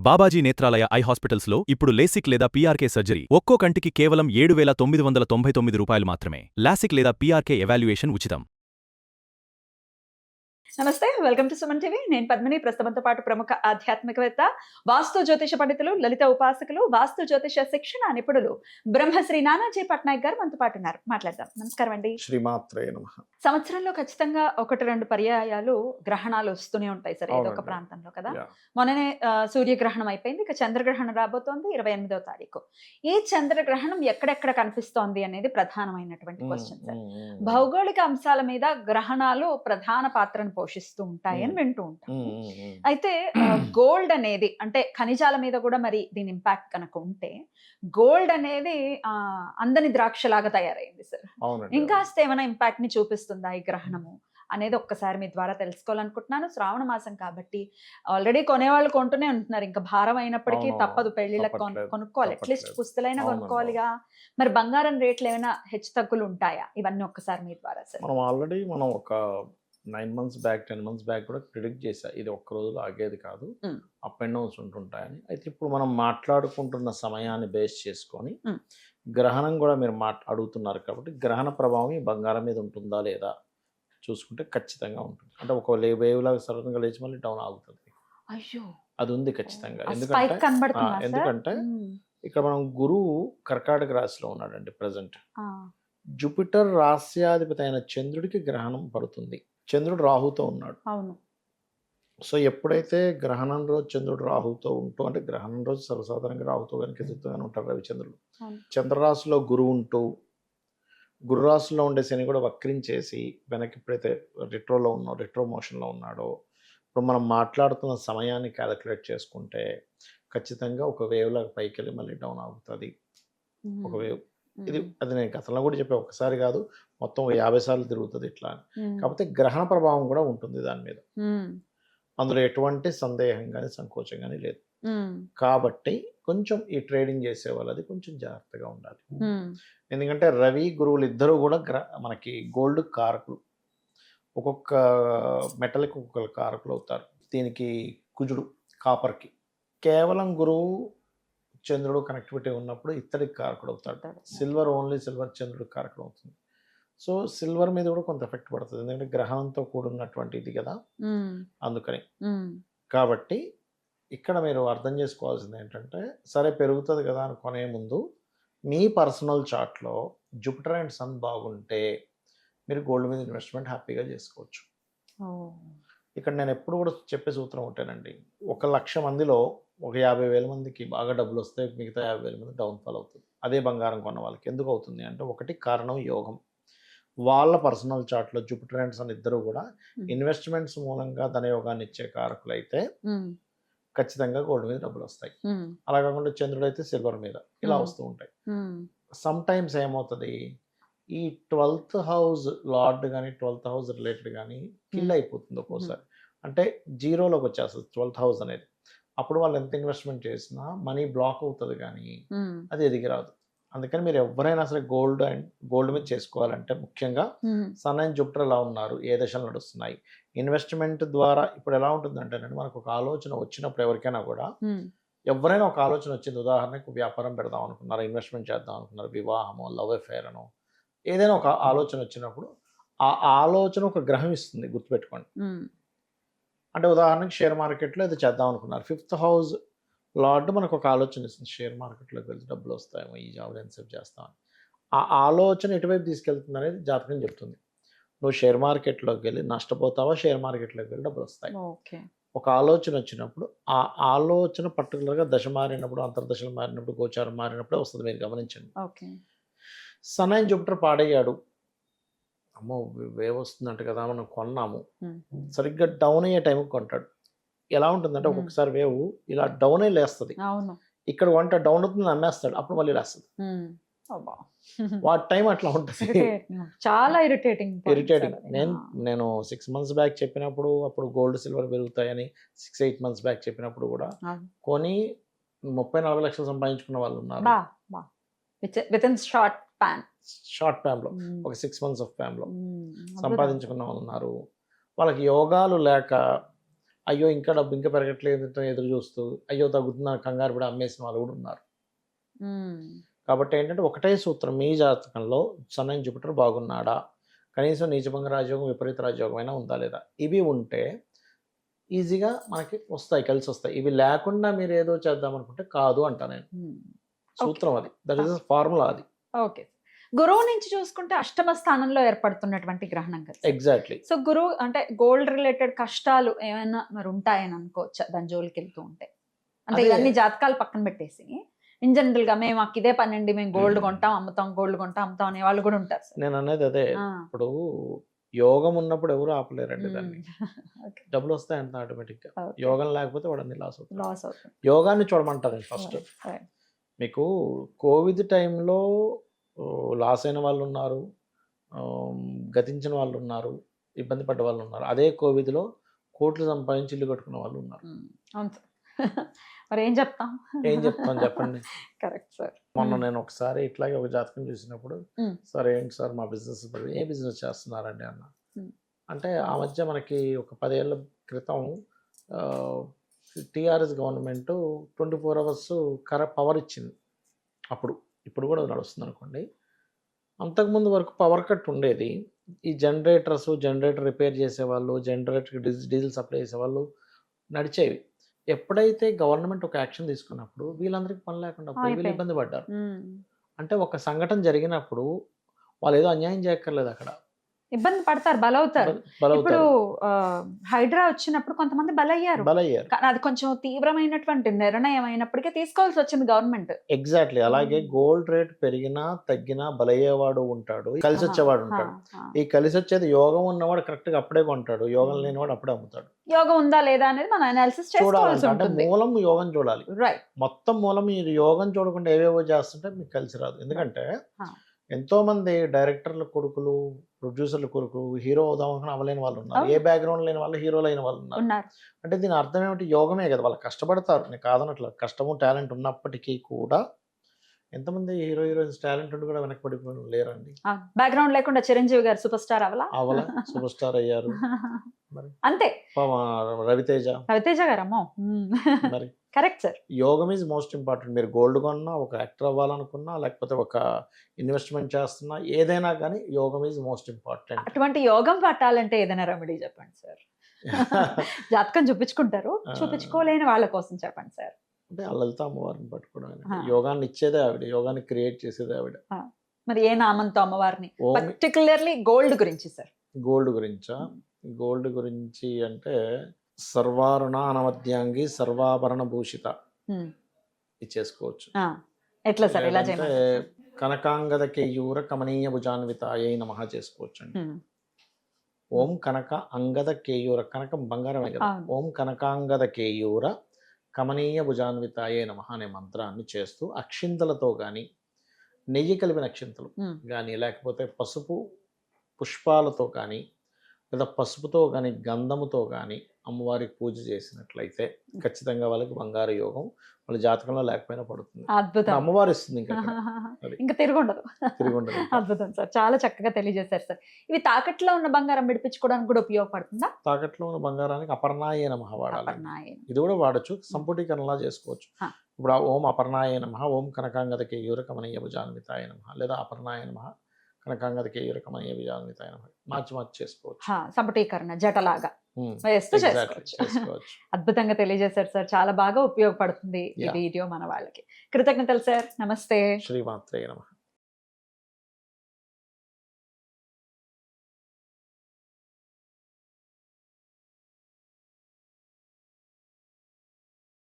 Babaji Netralaya I హాస్పిటల్స్లో ఇప్పుడు LASIK లేదా పీఆర్కే సర్జరీ ఒక్కో కంటికి కేవలం 7,999 రూపాయలు మాత్రమే. లాసిక్ లేదా పీఆర్కే ఎవాల్యుయేషన్ ఉచితం. నమస్తే, వెల్కమ్ టు సుమన్ టీవీ. నేను పద్మిని. ప్రస్తుతంతో పాటు ప్రముఖ ఆధ్యాత్మికవేత్త, వాస్తు జ్యోతిష పండితులు, లలిత ఉపాసకులు, వాస్తు జ్యోతిష శిక్షణ నిపుణులు బ్రహ్మశ్రీ నానాజీ పట్నాయక్ గారు మనతో పాటు ఉన్నారు. మాట్లాడదాం. నమస్కారం అండి. శ్రీమాత్రే నమః. సంవత్సరంలో ఖచ్చితంగా 1-2 పర్యాయాలు గ్రహణాలు వస్తూనే ఉంటాయి సార్, ఏదో ఒక అవునండి. ప్రాంతంలో కదా. Yeah. మొన్ననే సూర్యగ్రహణం అయిపోయింది, ఇక చంద్రగ్రహణం రాబోతోంది 28వ తారీఖు. ఈ చంద్రగ్రహణం ఎక్కడెక్కడ కనిపిస్తోంది అనేది ప్రధానమైనటువంటి క్వశ్చన్ సార్. భౌగోళిక అంశాల మీద గ్రహణాలు ప్రధాన పాత్రను పోషిస్తూ ఉంటాయని వింటూ ఉంటాం. అయితే గోల్డ్ అనేది, అంటే ఖనిజాల మీద కూడా మరి దీని ఇంపాక్ట్ కనుక ఉంటే, గోల్డ్ అనేది అందని ద్రాక్షలాగా తయారైంది సార్. ఇంకాస్త ఏమైనా ఇంపాక్ట్ ని చూపిస్తుందా ఈ గ్రహణము అనేది ఒక్కసారి మీ ద్వారా తెలుసుకోవాలనుకుంటున్నాను. శ్రావణ మాసం కాబట్టి ఆల్రెడీ కొనేవాళ్ళు కొంటూనే ఉంటున్నారు. ఇంకా భారం అయినప్పటికీ తప్పదు, పెళ్లిళ్ళకి కొనుక్కోవాలి, అట్లీస్ట్ పుస్తలైనా కొనుక్కోవాలిగా. మరి బంగారం రేట్లు ఏమైనా హెచ్చు తగ్గులు ఉంటాయా? ఇవన్నీ ఒక్కసారి మీ ద్వారా సార్. మనం ఒక 9 months బ్యాక్ 10 months బ్యాక్ కూడా ప్రిడిక్ట్ చేశా, ఇది ఒక్క రోజులో ఆగేది కాదు, అప్ అండ్ డౌన్స్ ఉంటుంటాయని. అయితే ఇప్పుడు మనం మాట్లాడుకుంటున్న సమయాన్ని బేస్ చేసుకొని గ్రహణం కూడా మీరు అడుగుతున్నారు కాబట్టి, గ్రహణ ప్రభావం ఈ బంగారం మీద ఉంటుందా లేదా చూసుకుంటే ఖచ్చితంగా ఉంటుంది. అంటే ఒక వేవ్ లాగా సడన్గా లేచి మళ్ళీ డౌన్ ఆగుతుంది. అయ్యో, అది ఉంది ఖచ్చితంగా. ఎందుకంటే ఇక్కడ మనం గురువు కర్కాటక రాశిలో ఉన్నాడండి ప్రజెంట్. జూపిటర్ రాస్యాధిపతి అయిన చంద్రుడికి గ్రహణం పడుతుంది. చంద్రుడు రాహుతో ఉన్నాడు. అవును. సో ఎప్పుడైతే గ్రహణం రోజు చంద్రుడు రాహుతో ఉంటూ, అంటే గ్రహణం రోజు సర్వసాధారణంగా రాహుతో కనుక ఎదుగుతూనే ఉంటారు రవిచంద్రుడు. చంద్రరాశిలో గురువు ఉంటూ, గురు రాశిలో ఉండే శని కూడా వక్రించేసి వెనక్కి ఎప్పుడైతే రెట్రో మోషన్లో ఉన్నాడో, ఇప్పుడు మనం మాట్లాడుతున్న సమయాన్ని క్యాలిక్యులేట్ చేసుకుంటే ఖచ్చితంగా ఒక వేవ్ లాగా పైకి వెళ్ళి మళ్ళీ డౌన్ అవుతుంది. ఒక వేవ్ అది నేను గతంలో కూడా చెప్పా, ఒకసారి కాదు మొత్తం 50 సార్లు తిరుగుతుంది ఇట్లా అని. కాకపోతే గ్రహణ ప్రభావం కూడా ఉంటుంది దాని మీద, అందులో ఎటువంటి సందేహం కానీ సంకోచం కానీ లేదు. కాబట్టి కొంచెం ఈ ట్రేడింగ్ చేసే వాళ్ళది కొంచెం జాగ్రత్తగా ఉండాలి. ఎందుకంటే రవి గురువులు ఇద్దరు కూడా మనకి గోల్డ్ కారకులు, ఒక్కొక్క మెటల్కి ఒక్కొక్క కారకులు అవుతారు. దీనికి కుజుడు కాపర్కి, కేవలం గురువు చంద్రుడు కనెక్టివిటీ ఉన్నప్పుడు ఇత్తడికి కారకుడు అవుతాడు. సిల్వర్ చంద్రుడు కారకుడు అవుతుంది. సో సిల్వర్ మీద కూడా కొంత ఎఫెక్ట్ పడుతుంది, ఎందుకంటే గ్రహంతో కూడున్నటువంటి ఇది కదా, అందుకని. కాబట్టి ఇక్కడ మీరు అర్థం చేసుకోవాల్సింది ఏంటంటే, సరే పెరుగుతుంది కదా అని కొనే ముందు మీ పర్సనల్ చార్ట్లో జూపిటర్ అండ్ సన్ బాగుంటే మీరు గోల్డ్ మీద ఇన్వెస్ట్మెంట్ హ్యాపీగా చేసుకోవచ్చు. ఇక్కడ నేను ఎప్పుడు కూడా చెప్పే సూత్రం ఉంటానండి, 1,00,000 మందిలో ఒక 50,000 మందికి బాగా డబ్బులు వస్తే మిగతా 50,000 మంది డౌన్ఫాల్ అవుతుంది. అదే బంగారం కొన్న వాళ్ళకి ఎందుకు అవుతుంది అంటే, ఒకటి కారణం యోగం. వాళ్ళ పర్సనల్ చార్ట్లో జూపిటర్ అండ్ సన్ ఇద్దరు కూడా ఇన్వెస్ట్మెంట్స్ మూలంగా ధనయోగాన్ని ఇచ్చే కారకులు అయితే ఖచ్చితంగా గోల్డ్ మీద డబ్బులు వస్తాయి. అలా కాకుండా చంద్రుడు అయితే సిల్వర్ మీద ఇలా వస్తూ ఉంటాయి. సమ్ టైమ్స్ ఏమవుతుంది, ఈ 12th హౌస్ లార్డ్ కానీ 12th హౌస్ రిలేటెడ్ కానీ కిల్ అయిపోతుంది ఒక్కోసారి. అంటే జీరోలోకి వచ్చేస్తుంది 12th హౌస్ అనేది. అప్పుడు వాళ్ళు ఎంత ఇన్వెస్ట్మెంట్ చేసినా మనీ బ్లాక్ అవుతుంది కానీ అది ఎదిగి రాదు. అందుకని మీరు ఎవరైనా సరే గోల్డ్ మీద చేసుకోవాలంటే ముఖ్యంగా సన్ అండ్ జూపిటర్ ఎలా ఉన్నారు, ఏ దశలు నడుస్తున్నాయి, ఇన్వెస్ట్మెంట్ ద్వారా ఇప్పుడు ఎలా ఉంటుందంటే, మనకు ఒక ఆలోచన వచ్చినప్పుడు ఎవరికైనా కూడా, ఎవరైనా ఒక ఆలోచన వచ్చింది, ఉదాహరణకు వ్యాపారం పెడదాం అనుకున్నారు, ఇన్వెస్ట్మెంట్ చేద్దాం అనుకున్నారు, వివాహమో లవ్ అఫేర్ అనో ఏదైనా ఒక ఆలోచన వచ్చినప్పుడు ఆ ఆలోచన ఒక గ్రహం ఇస్తుంది, గుర్తుపెట్టుకోండి. అంటే ఉదాహరణకి షేర్ మార్కెట్లో ఇది చేద్దాం అనుకున్నారు, 5th హౌస్ లార్డ్ మనకు ఒక ఆలోచన ఇస్తుంది, షేర్ మార్కెట్లోకి వెళ్తే డబ్బులు వస్తాయేమో, ఈ జాబ్లో ఎంతసేపు చేస్తామని. ఆ ఆలోచన ఎటువైపు తీసుకెళ్తుంది అనేది జాతకం చెప్తుంది. నువ్వు షేర్ మార్కెట్లోకి వెళ్ళి నష్టపోతావా, షేర్ మార్కెట్లోకి వెళ్ళి డబ్బులు వస్తాయి. ఒక ఆలోచన వచ్చినప్పుడు ఆ ఆలోచన పర్టికులర్గా దశ మారినప్పుడు, అంతర్దశలు మారినప్పుడు, గోచారం మారినప్పుడే వస్తుంది. మీరు గమనించండి. సన్ అండ్ జూపిటర్ పాడయ్యాడు, అమ్మో వేవ్ వస్తుందంట కదా మనం కొన్నాము, సరిగ్గా డౌన్ అయ్యే టైంకి కొంటాడు. ఎలా ఉంటుందంటే, ఒక్కొక్కసారి వేవ్ ఇలా డౌన్ అయ్యి లేస్తుంది, ఇక్కడ వంట డౌన్ అవుతుంది అమ్మేస్తాడు, అప్పుడు మళ్ళీ లేస్తుంది. వాటి టైం అట్లా ఉంటుంది, చాలా ఇరిటేటింగ్. నేను 6 months బ్యాక్ చెప్పినప్పుడు అప్పుడు గోల్డ్ సిల్వర్ పెరుగుతాయని, 6-8 months బ్యాక్ చెప్పినప్పుడు కూడా కొని 30-40 లక్షలు సంపాదించుకున్న వాళ్ళు ఉన్నారు. షార్ట్ ప్యాన్లో ఒక 6 months ఆఫ్ ప్యాన్లో సంపాదించుకున్న వాళ్ళు ఉన్నారు. వాళ్ళకి యోగాలు లేక అయ్యో ఇంకా డబ్బు ఇంకా పెరగట్లేదు అని ఎదురు చూస్తూ అయ్యో తగ్గుతున్నారు కంగారు పడి అమ్మేసిన వాళ్ళు కూడా ఉన్నారు. కాబట్టి ఏంటంటే ఒకటే సూత్రం, మీ జాతకంలో సన్ అండ్ జూపిటర్ బాగున్నాడా, కనీసం నీచభంగ రాజయోగం విపరీత రాజయోగం అయినా ఉందా లేదా, ఇవి ఉంటే ఈజీగా మనకి వస్తాయి, కలిసి వస్తాయి. ఇవి లేకుండా మీరు ఏదో చేద్దాం అనుకుంటే కాదు అంటా నేను. సూత్రం అది, దట్ ఈస్ ఫార్ములా అది. ఓకే. గురువు నుంచి చూసుకుంటే అష్టమ స్థానంలో ఏర్పడుతున్నటువంటి గ్రహణం కదా. ఎగ్జాక్ట్లీ. సో గురువు అంటే గోల్డ్ రిలేటెడ్ కష్టాలు ఏమైనా మరి ఉంటాయని అనుకోవచ్చా దాని జోలికి వెళ్తూ ఉంటే? అంటే అదే. ఇవన్నీ జాతకాలు పక్కన పెట్టేసి ఇన్ జనరల్ గా మేము మాకు ఇదే పని అండి, మేము గోల్డ్ కొంటాం అమ్ముతాం, గోల్డ్ కొంటాం అమ్ముతాం అనే వాళ్ళు కూడా ఉంటారు సార్. నేను అనేది అదే, ఇప్పుడు యోగం ఉన్నప్పుడు ఎవరు ఆపలేరండి దాన్ని. డబ్బులు వస్తాయంట ఆటోమేటిక్గా. యోగం లేకపోతే వాడు అన్ని లాస్ అవుతాడు. లాస్ అవుతుంది. యోగాన్ని చూడమంటారు ఫస్ట్. మీకు కోవిడ్ టైంలో లాస్ అయిన వాళ్ళు ఉన్నారు, గతించిన వాళ్ళు ఉన్నారు, ఇబ్బంది పడ్డ వాళ్ళు ఉన్నారు. అదే కోవిడ్లో కోట్లు సంపాదించి ఇల్లు కట్టుకున్న వాళ్ళు ఉన్నారు. అవును సార్. మరి ఏం చెప్తాం చెప్పండి. Correct sir. మొన్న నేను ఒకసారి ఇట్లాగే ఒక జాతకం చూసినప్పుడు, సార్ ఏంటి సార్ మా బిజినెస్ ఏ బిజినెస్ చేస్తున్నారండి అన్న. అంటే ఆ మధ్య మనకి ఒక 10 ఏళ్ళ క్రితం టీఆర్ఎస్ గవర్నమెంట్ 24 hours పవర్ ఇచ్చింది అప్పుడు. ఇప్పుడు కూడా నడుస్తుంది అనుకోండి. అంతకుముందు వరకు పవర్ కట్ ఉండేది. ఈ జనరేటర్ రిపేర్ చేసేవాళ్ళు, జనరేటర్కి డీజిల్ సప్లై చేసేవాళ్ళు నడిచేవి. ఎప్పుడైతే గవర్నమెంట్ ఒక యాక్షన్ తీసుకున్నప్పుడు వీళ్ళందరికీ పని లేకుండా వీళ్ళు ఇబ్బంది పడ్డారు. అంటే ఒక సంఘటన జరిగినప్పుడు వాళ్ళు ఏదో అన్యాయం చేయక్కర్లేదు, అక్కడ ఇబ్బంది పడతారు, బలవుతారు. ఇప్పుడు హైడ్రా వచ్చినప్పుడు కొంతమంది బలయ్యారు. అది కొంచెం తీవ్రమైనటువంటి నిర్ణయం అయినప్పటికీ తీసుకోవాల్సి వచ్చింది గవర్నమెంట్. ఎగ్జాక్ట్లీ. అలాగే గోల్డ్ రేట్ పెరిగినా తగ్గినా బలయ్యేవాడు ఉంటాడు, కలిసి వచ్చేవాడు ఉంటాడు. ఈ కలిసి వచ్చేది యోగం ఉన్నవాడు కరెక్ట్ గా అప్పుడే కొంటాడు, యోగం లేనివాడు అప్పుడే అమ్ముతాడు. యోగం ఉందా లేదా అనేది మనం అనాలిసిస్ చేసుకోవాల్సి ఉంటుంది. మూలం యోగం చూడాలి. రైట్. మొత్తం మూలం మీరు యోగం చూడకుండా ఏవేవో చేస్తుంటే మీకు కలిసి రాదు. ఎందుకంటే ఎంతో మంది డైరెక్టర్ల కొడుకులు, ప్రొడ్యూసర్ల కొడుకు హీరో అవుదామని అవ్వలేని వాళ్ళు ఉన్నారు. ఏ బ్యాక్గ్రౌండ్ లేని వాళ్ళు హీరోలు అయిన వాళ్ళు ఉన్నారు. అంటే దీని అర్థం ఏమిటి? యోగమే కదా. వాళ్ళు కష్టపడతారు, నేను కాదనట్లా. కష్టము టాలెంట్ ఉన్నప్పటికీ కూడా ఎంతమంది హీరోయిన్స్ టాలెంట్ ఉండి కూడా వెనక్కి పడిపోయిన లేరండి. బ్యాక్గ్రౌండ్ లేకుండా చిరంజీవి గారు సూపర్ స్టార్ అవలా సూపర్ స్టార్ అయ్యారు. అంతే. రవితేజ గారు అమ్మో. మరి కరెక్ట్ సార్. యోగం ఈజ్ మోస్ట్ ఇంపార్టెంట్. మీరు గోల్డ్ కొన్నా, ఒక యాక్టర్ అవ్వాలనుకున్నా, లేకపోతే ఒక ఇన్వెస్ట్మెంట్ చేస్తున్నా, ఏదైనా కానీ యోగం ఈజ్ మోస్ట్ ఇంపార్టెంట్. అటువంటి యోగం పట్టాలంటే ఏదైనా రెమెడీ చెప్పండి సార్. జాతకం చూపించుకుంటారు, చూపించుకోలేని వాళ్ళ కోసం చెప్పండి సార్. అంటే లలిత అమ్మవారిని పట్టుకోవడం. యోగాన్ని ఇచ్చేదే ఆవిడ, యోగాన్ని క్రియేట్ చేసేదే ఆవిడ. మరి ఏ నామంతో అమ్మవారిని, పర్టికులర్లీ గోల్డ్ గురించి సార్? గోల్డ్ గురించా? గోల్డ్ గురించి అంటే సర్వారుణ అనవద్యాంగి సర్వాభరణ భూషిత ఇచ్చేసుకోవచ్చు. ఎట్లా సార్? ఇలా చేయమంటే కనకాంగద కేయూర కమనీయ భుజాన్వితాయై నమః చేసుకోవచ్చు అండి. ఓం కనక అంగద కేయూర, కనకం బంగారమే కదా. ఓం కనకాంగద కేయూర కమనీయ భుజాన్వితాయే నమః అనే మంత్రాన్ని చేస్తూ అక్షింతలతో కానీ, నెయ్యి కలిపిన అక్షింతలు కానీ, లేకపోతే పసుపు పుష్పాలతో కానీ, లేదా పసుపుతో కానీ, గంధముతో కానీ అమ్మవారికి పూజ చేసినట్లయితే ఖచ్చితంగా వాళ్ళకి బంగారు యోగం వాళ్ళ జాతకంలో లేకపోయినా పడుతుంది. అద్భుతం. అమ్మవారు ఇస్తుంది, ఇంకా తిరుగుండదు. అద్భుతం సార్, చాలా చక్కగా తెలియజేశారు సార్. ఇవి తాకట్లో ఉన్న బంగారం విడిపించుకోవడానికి కూడా ఉపయోగపడుతుందా? తాకట్లో ఉన్న బంగారానికి అపర్ణాయ నమః వాడాలి. ఇది కూడా వాడచ్చు, సంపుటీకరణలా చేసుకోవచ్చు. ఇప్పుడు ఓం అపర్ణాయ నమః, ఓం కనకాంగద కేయూర కమనీయ భుజాన్వితాయ నమః, లేదా అపర్ణాయ నమః కనకాంగద కేయూర కమనీయ భుజాన్వితాయ నమః మార్చి చేసుకోవచ్చు. సంపుటీకరణ జటలాగా వేస్తూ చేసుకోవచ్చు. అద్భుతంగా తెలియజేశారు సార్, చాలా బాగా ఉపయోగపడుతుంది ఈ వీడియో మన వాళ్ళకి. కృతజ్ఞతలు సార్. నమస్తే. శ్రీమాత్రే నమః.